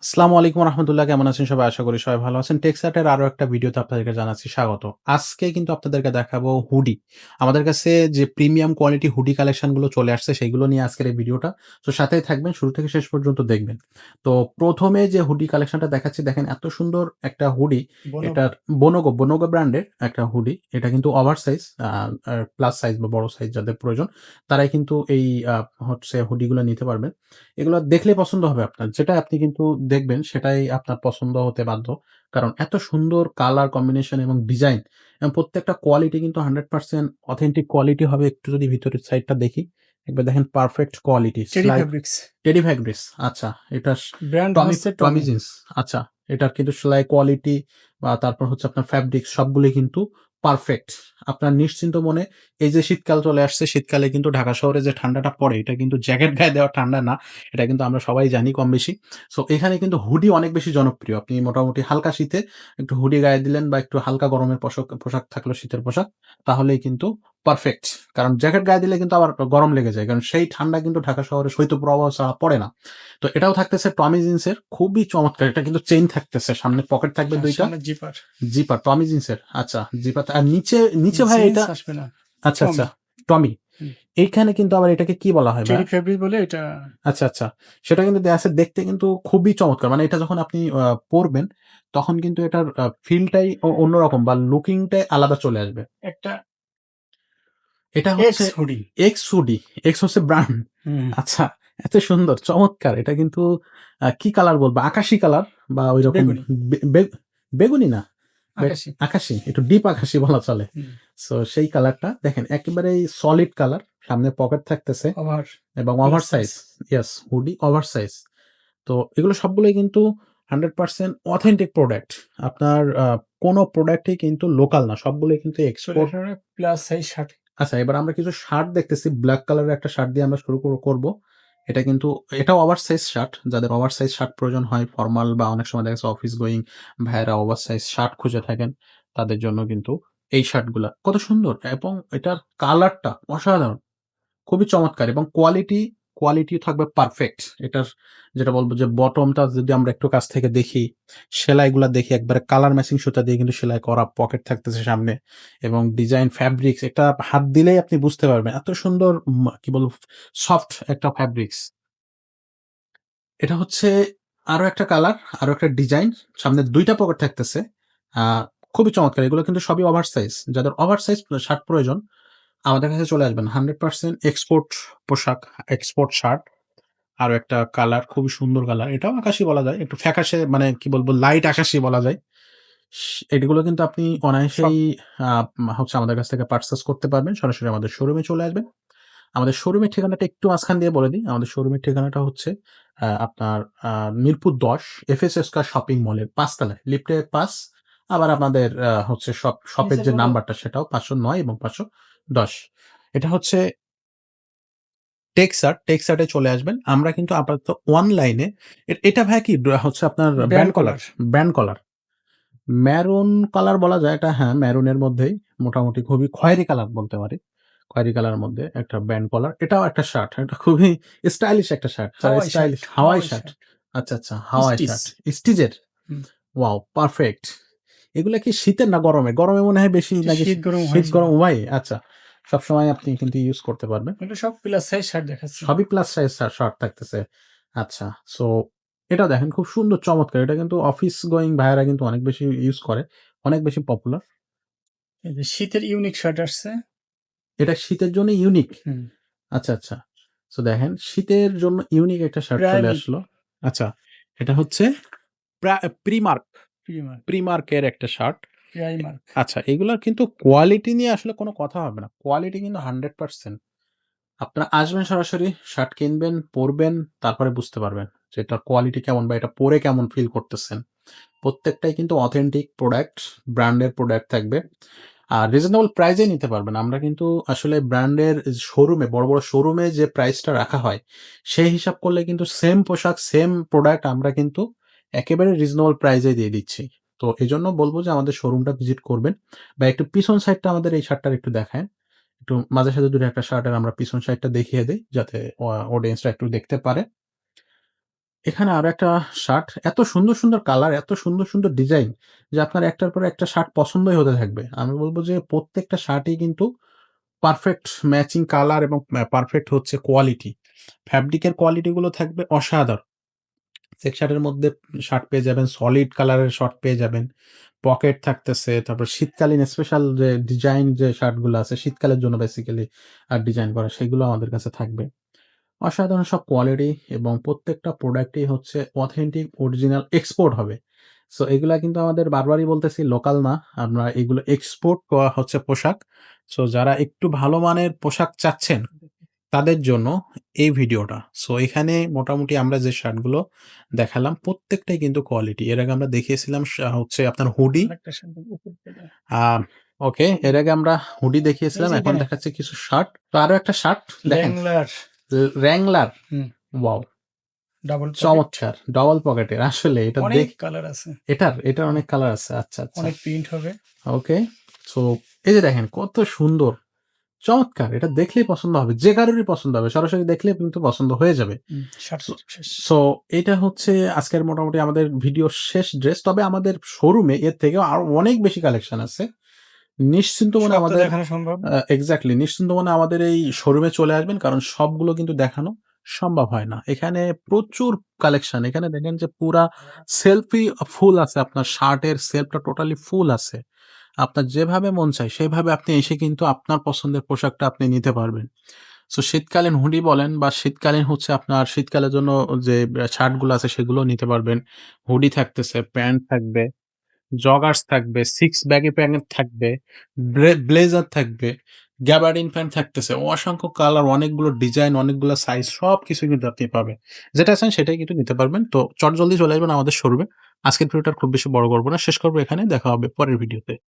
আসসালামু আলাইকুম রহমতুল্লাহ। কেমন আছেন সবাই? আশা করি সবাই ভালো আছেন। টেক্সাটের আরো একটা ভিডিওতে আপনাদেরকে জানাচ্ছি স্বাগত। আজকে কিন্তু আপনাদেরকে দেখাবো হুডি। আমাদের কাছে যে প্রিমিয়াম কোয়ালিটি হুডি কালেকশন গুলো চলে আসছে সেগুলো নিয়ে আজকের এই ভিডিওটা। তো সাথেই থাকবেন, শুরু থেকে শেষ পর্যন্ত দেখবেন। তো ১ম এ যে হুডি কালেকশনটা দেখাচ্ছি, দেখেন এত সুন্দর একটা হুডি। বনগো। এটার বনোগো ব্র্যান্ডের একটা হুডি। এটা কিন্তু ওভারসাইজ প্লাস সাইজ বা বড় সাইজ যাদের প্রয়োজন তারাই কিন্তু এই হচ্ছে হুডিগুলো নিতে পারবেন। এগুলো দেখলেই পছন্দ হবে আপনার। যেটা আপনি কিন্তু দেখবেন সেটাই আপনার পছন্দ হতে বাধ্য। কারণ এত সুন্দর কালার কম্বিনেশন এবং ডিজাইন এবং প্রত্যেকটা কোয়ালিটি কিন্তু 100% অথেন্টিক কোয়ালিটি হবে। একটু যদি ভিতরের সাইডটা দেখি, একবার দেখেন পারফেক্ট কোয়ালিটি। টেরি ফেব্রিক্স। টেডি ফ্যাব্রিক্স, আচ্ছা, এটা ব্র্যান্ড হচ্ছে টমি টমি। জিন্স। আচ্ছা, এটার কিন্তু সেলাই কোয়ালিটি বা তারপর হচ্ছে আপনার ফ্যাব্রিক্স সবগুলোই কিন্তু পারফেক্ট। আপনার নিশ্চিন্ত মনে, এই যে শীতকাল চলে আসছে, শীতকালে কিন্তু ঢাকা শহরে যে ঠান্ডাটা পড়ে এটা কিন্তু জ্যাকেট গায়ে দেওয়া ঠান্ডা না। এটা কিন্তু আমরা সবাই জানি কম বেশি। সো এখানে কিন্তু হুডি অনেক বেশি জনপ্রিয়। আপনি মোটামুটি হালকা শীতে একটু হুডি গায়ে দিলেন বা একটু হালকা গরমের পোশাক থাকলো, শীতের পোশাক, তাহলেই কিন্তু পারফেক্ট। কারণ জ্যাকেট গায়ে দিলে কিন্তু আবার গরম লেগে যায়। কারণ সেই ঠান্ডা কিন্তু ঢাকা শহরে শৈত্যপ্রবাহ ছাড়া পড়ে না। তো এটাও থাকতেছে টমি জিন্সের, খুবই চমৎকার। এটা কিন্তু চেইন থাকতেছে, সামনে পকেট থাকবে হ্যাঁ, ২ টা। সামনে জিপার। জিপার টমি জিন্সের। আচ্ছা, জিপার আর নিচে ভাই জিন্স এটা। আসবে না, আচ্ছা, আচ্ছা, টমি। টমি। হুম। এইখানে কিন্তু আবার এটাকে কি বলা হয় টেরি ভাইয়া? ফেব্রিক বলে এটা। আচ্ছা, আচ্ছা। সেটা কিন্তু দেয়া আছে, দেখতে কিন্তু খুবই চমৎকার। মানে এটা যখন আপনি পড়বেন তখন কিন্তু এটার ফিলটাই অন্যরকম বা লুকিংটাই আলাদা চলে আসবে। একটা এটা হচ্ছে x hoodie. X hoodie. X হচ্ছে ব্র্যান্ড। হুম। আচ্ছা, এত সুন্দর চমৎকার। এটা কিন্তু কি কালার বলবো? আকাশি কালার বা ঐরকম বেগুনি, বে বে বেগুনি না। আকাশি। আকাশি, একটু ডিপ আকাশি বলা চলে। হুম। সো সেই কালারটা দেখেন, একেবারেই সলিড কালার। সামনে পকেট থাকতেছে ওভার এবং plus size. Oversize. Yes, hoodie oversize. তো এগুলো সবগুলোই কিন্তু 100% অথেন্টিক প্রোডাক্ট। আপনার কোনো প্রোডাক্টই কিন্তু লোকাল না। সবগুলোই কিন্তু চলে এক্সপোর্ট। আসলে প্লাস সাইজ 60। আচ্ছা, এবার আমরা কিছু শার্ট দেখতেছি। ব্লাক কালারের একটা শার্ট দিয়ে আমরা শুরু করব। এটা কিন্তু, এটাও ওভারসাইজ শার্ট। যাদের ওভারসাইজ শার্ট প্রয়োজন হয় ফরমাল বা অনেক সময় দেখা যাচ্ছে অফিস গোয়িং ভাইয়েরা ওভারসাইজ শার্ট খুঁজে থাকেন, তাদের জন্য কিন্তু এই শার্টগুলা। কত সুন্দর এবং এটার কালারটা অসাধারণ। খুবই চমৎকার এবং কোয়ালিটি থাকবে পারফেক্ট। এটার যেটা বলব যে বটমটা যদি আমরা একটু কাছ থেকে দেখি, সেলাইগুলা দেখি, একবারে কালার ম্যাচিং সুতা দিয়ে কিন্তু সেলাই করা, পকেট থাকতেছে সামনে এবং ডিজাইন ফ্যাব্রিক্স, এটা হাত দিলেই আপনি বুঝতে পারবেন। এত সুন্দর কি বলব, সফট একটা ফ্যাব্রিক্স। এটা হচ্ছে আরো একটা কালার, আরো একটা ডিজাইন। সামনে ২ টা পকেট থাকতেছে। আ খুবই চমৎকার। এগুলো কিন্তু সবই ওভারসাইজ। যাদের ওভারসাইজ শার্ট প্রয়োজন আমাদের কাছে চলে আসবেন। 100% এক্সপোর্ট পোশাক, এক্সপোর্ট শার্ট। আরো একটা কালার, খুবই সুন্দর কালার। এটাও আকাশি বলা যায়। একটু ফ্যাকাশে, মানে কি বলবো, লাইট আকাশি বলা যায়। এগুলো কিন্তু আপনি সব অনায়াসেই আ হচ্ছে আমাদের কাছ থেকে পারচেজ করতে পারবেন। সরাসরি আমাদের শোরুমে চলে আসবেন। আমাদের শোরুমের ঠিকানাটা একটু মাঝখান দিয়ে বলে দিই। আমাদের শোরুমের ঠিকানাটা হচ্ছে আপনার মিরপুর ১০ এফএস স্কয়ার শপিং মলের ৫ তলায়। লিফটের পাস। আবার আমাদের হচ্ছে শপের নিচে যে বলো। নাম্বারটা সেটাও ৫০৯ এবং ৫১০। এটা হচ্ছে টেক্সাটে চলে আসবেন। আমরা কিন্তু আপাতত অনলাইনে এটা ভাইয়া কি হচ্ছে আপনার brand band collar? Collar. Band collar. Maroon colour বলা যায় এটা, হ্যাঁ, মেরুনের মধ্যেই মোটামুটি খুবই খয়েরি কালার বলতে পারি। খয়েরি কালারের মধ্যে একটা ব্যান্ড কলার। এটাও একটা শার্ট। এটা খুবই স্টাইলিশ একটা শার্ট। যারা Hawaii shirt, stylish Hawaii shirt. আচ্ছা, আচ্ছা, হাওয়াই স্টিচ। শার্ট। স্টিচের? হুম। ওয়াও! পারফেক্ট। এগুলা কি শীতের না গরমের? গরমে মনে হয় বেশি, এটা নাকি শীত গরম শীত হয়ে গরম যাবে। উভয়ই? আচ্ছা। সবসময় আপনি কিন্তু ইউজ করতে পারবেন। এগুলো সব প্লাস সাইজ শার্ট দেখাচ্ছে। সবই প্লাস সাইজ শার্ট থাকতেছে। আচ্ছা। সো এটাও দেখেন খুব সুন্দর চমৎকার। এটা কিন্তু অফিস গোয়িং ভাইয়ারা কিন্তু অনেক বেশি ইউজ করে। অনেক বেশি পপুলার। এই যে শীতের ইউনিক শার্ট আসছে। এটা শীতের জন্য ইউনিক। হুম। আচ্ছা, আচ্ছা। সো দেখেন শীতের জন্য ইউনিক একটা শার্ট চলে প্রাইমিক। আসলো। আচ্ছা। এটা হচ্ছে প্রা প্রিমার্ক, প্রিমার। প্রিমার্কের একটা শার্ট। প্রাইমার্ক। আচ্ছা, এগুলার কিন্তু কোয়ালিটি নিয়ে আসলে কোনো কথা হবে না। কোয়ালিটি কিন্তু 100%। আপনারা আসবেন সরাসরি, শার্ট কিনবেন, পড়বেন, তারপরে বুঝতে পারবেন যে এটার কোয়ালিটি কেমন বা এটা পরে কেমন ফিল করতেছেন। প্রত্যেকটাই কিন্তু অথেন্টিক প্রোডাক্ট, ব্র্যান্ডের প্রোডাক্ট থাকবে। আর রিজনেবল প্রাইসে নিতে পারবেন। আমরা কিন্তু আসলে ব্র্যান্ডের শোরুমে, বড় শোরুমে যে প্রাইসটা রাখা হয়, সেই হিসাব করলে কিন্তু সেম পোশাক, সেম প্রোডাক্ট আমরা কিন্তু একেবারে রিজনেবল প্রাইসে দিয়ে দিচ্ছি। তো এজন্য বলব যে আমাদের শোরুমটা ভিজিট করবেন বা একটু পিছন সাইডটা আমাদের এই শার্টটার একটু দেখায়েন। একটু মাঝে সাঝে ২ টা একটা শার্টের আমরা পিছন সাইডটা দেখিয়ে দেই যাতে অডিয়েন্সরা একটু দেখতে পারে। এখানে আরো একটা শার্ট এত সুন্দর, সুন্দর কালার, এত সুন্দর, সুন্দর ডিজাইন যে আপনার একটার পর একটা শার্ট পছন্দই হতে থাকবে। আমি বলব যে প্রত্যেকটা শার্টই কিন্তু পারফেক্ট ম্যাচিং কালার এবং পারফেক্ট হচ্ছে কোয়ালিটি। ফ্যাব্রিকের কোয়ালিটি গুলো থাকবে অসাধারণ। চেক শার্টের মধ্যে শার্ট পেয়ে যাবেন, সলিড কালারের শর্ট পেয়ে যাবেন। পকেট থাকতেছে, তারপর শীতকালীন স্পেশাল যে ডিজাইন যে শার্টগুলো আছে শীতকালের জন্য বেসিক্যালি ডিজাইন করা সেগুলো আমাদের কাছে থাকবে। অসাধারণ সব কোয়ালিটি এবং প্রত্যেকটা প্রোডাক্টই হচ্ছে অথেন্টিক অরিজিনাল এক্সপোর্ট হবে। সো এগুলা কিন্তু আমাদের বারবারই বলতেছি লোকাল না। আমরা এগুলো এক্সপোর্ট করা হচ্ছে পোশাক। সো যারা একটু ভালো মানের পোশাক চাচ্ছেন তাদের জন্য এই ভিডিওটা। সো এখানে মোটামুটি আমরা যে শার্টগুলো দেখালাম প্রত্যেকটাই কিন্তু কোয়ালিটি। এর আগে আমরা দেখিয়েছিলাম হচ্ছে আপনার হুডি। আরেকটা শার্ট উপর থেকে। আ ওকে, এর আগে আমরা হুডি এই দেখিয়েছিলাম। যে এখন এখানে দেখাচ্ছি কিছু শার্ট। তো আরো একটা শার্ট দেখেন। র্যাংলার। Wrangler হুম, ওয়াও! Double pocket. চমৎকার! ডবল পকেটের। আসলে এটা অনেক দেখ কালার আছে। এটার হুম, অনেক কালার আছে। আচ্ছা, আচ্ছা। অনেক প্রিন্ট হবে। ওকে। সো এই যে দেখেন কত সুন্দর! চমৎকার! এটা দেখলেই পছন্দ হবে। যে কারোরই পছন্দ হবে। সরাসরি দেখলে কিন্তু পছন্দ হয়ে যাবে। শার্ট সো শেষ। সো এটা হচ্ছে আজকের মোটামুটি আমাদের ভিডিওর শেষ ড্রেস। তবে আমাদের শোরুমে এর থেকেও আরো অনেক বেশি কালেকশন আছে। নিশ্চিন্ত মনে সব তো আমাদের দেখানো সম্ভব না। এক্সাক্টলি নিশ্চিন্ত মনে আমাদের এই শোরুমে চলে আসবেন। কারণ সবগুলো কিন্তু দেখানো সম্ভব হয় না। এখানে প্রচুর কালেকশন। এখানে দেখেন যে পুরা সেলফই ফুল আছে। আপনার শার্টের সেলফটা টোটালি ফুল আছে। আপনার যেভাবে মন চায় সেভাবে আপনি এসে কিন্তু আপনার পছন্দের পোশাকটা আপনি নিতে পারবেন। সো শীতকালীন হুডি বলেন বা শীতকালীন হচ্ছে আপনার শীতকালের জন্য যে শার্টগুলো আছে সেগুলোও নিতে পারবেন। হুডি থাকতেছে, প্যান্ট থাকবে, জগার্স থাকবে, 6 ব্যাগি প্যান্ট থাকবে, ব্লেজার থাকবে, গ্যাবার্ডিন প্যান্ট থাকতেছে। অসংখ্য কালার, অনেকগুলো ডিজাইন, অনেকগুলো সাইজ সবকিছুই কিন্তু আপনি পাবেন। যেটা চান সেটাই কিন্তু নিতে পারবেন। তো চটজলদি চলে আসবেন আমাদের শোরুমে। আজকের ভিডিওটা আর খুব বেশি বড় করব না। শেষ করব এখানে। দেখা হবে পরের ভিডিওতে।